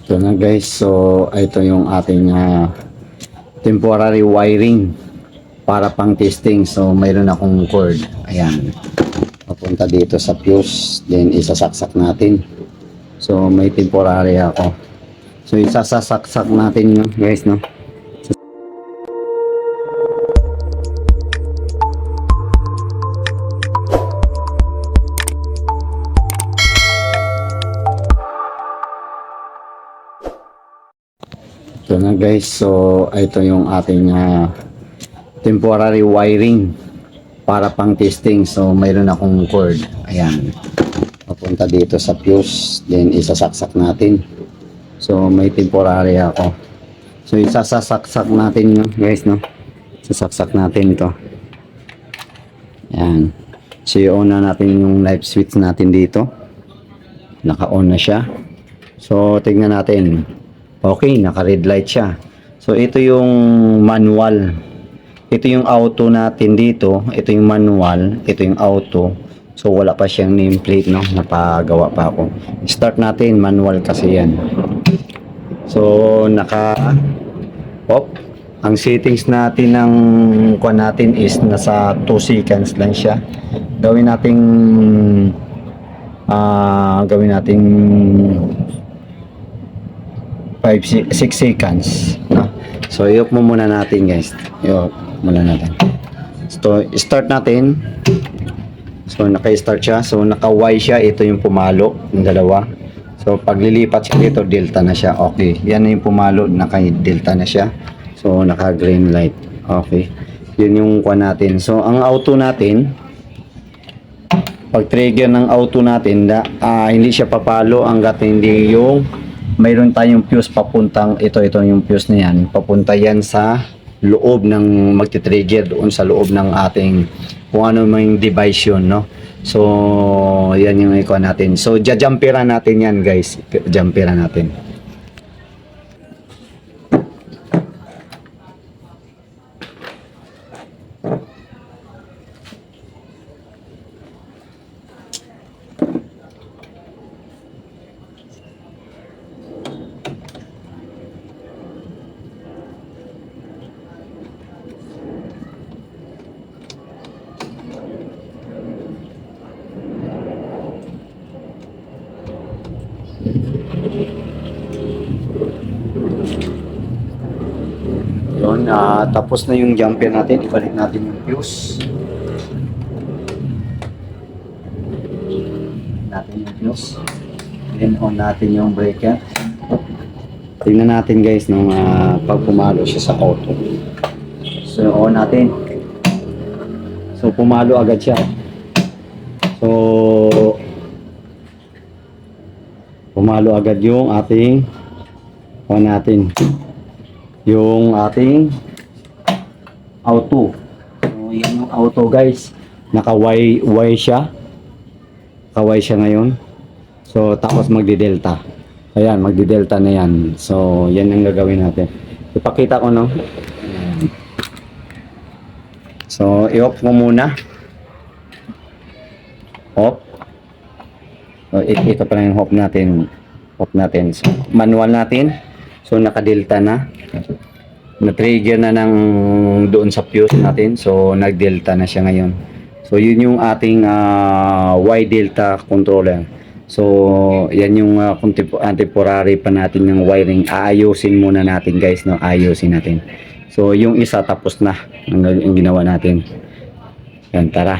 Ito na guys, so ito yung ating temporary wiring para pang testing. So mayroon akong cord, ayan, papunta dito sa fuse, then isasaksak natin. So may temporary ako, so isasaksak natin yun guys, no. Ito na guys, so ito yung ating temporary wiring para pang testing. So mayroon akong cord, ayan, papunta dito sa fuse, then isasaksak natin. So may temporary ako, so isasaksak natin yun guys, no. Sasaksak natin ito, ayan. So i-on na natin yung light switch natin dito, naka-on na siya. So tingnan natin, okay, naka red light siya. So ito yung manual, ito yung auto natin dito, ito yung manual, ito yung auto. So wala pa siyang nameplate, no, napagawa pa ako. Start natin, manual kasi yan. So naka off. Ang settings natin ng kuan natin is nasa 2 seconds lang siya. Gawin nating 6 seconds, no? So i-off mo muna natin guys, i-off muna natin. So start natin. So naka-start siya, so naka-Y siya, ito yung pumalo, yung dalawa. So paglilipat siya dito, delta na siya. Okay, yan na yung pumalo, naka-delta na siya. So naka-green light. Okay, yun yung kuha natin. So ang auto natin, pag trigger ng auto natin, hindi siya papalo hanggat hindi yung mayroon tayong fuse papuntang ito yung fuse na yan, papunta yan sa loob ng magti-trigger, doon sa loob ng ating kung ano mang device yun, no. So yan yung ikuha natin. So jumperan natin yan guys, jumperan natin. Yun, tapos na yung jumper natin, ibalik natin yung fuse. Natin yung fuse. Then on natin yung breaker. Tingnan natin guys nung pag pumalo siya sa auto. So on natin. So pumalo agad siya. So pumalo agad yung ating on natin, yung ating auto. So yan yung auto guys, naka-Y siya, naka-Y siya ngayon. So tapos magdi-delta, ayan, magdi-delta na yan. So yan ang gagawin natin, ipakita ko, no. So i-off mo muna, off. So ito pa lang yung off natin, so manual natin. So naka-delta na, na-trigger na ng doon sa fuse natin. So nag-delta na siya ngayon. So yun yung ating Y delta controller. So yan yung temporary pa natin ng wiring. Aayusin muna natin guys, no, ayusin natin. So yung isa tapos na ang ginawa natin. Yan, tara.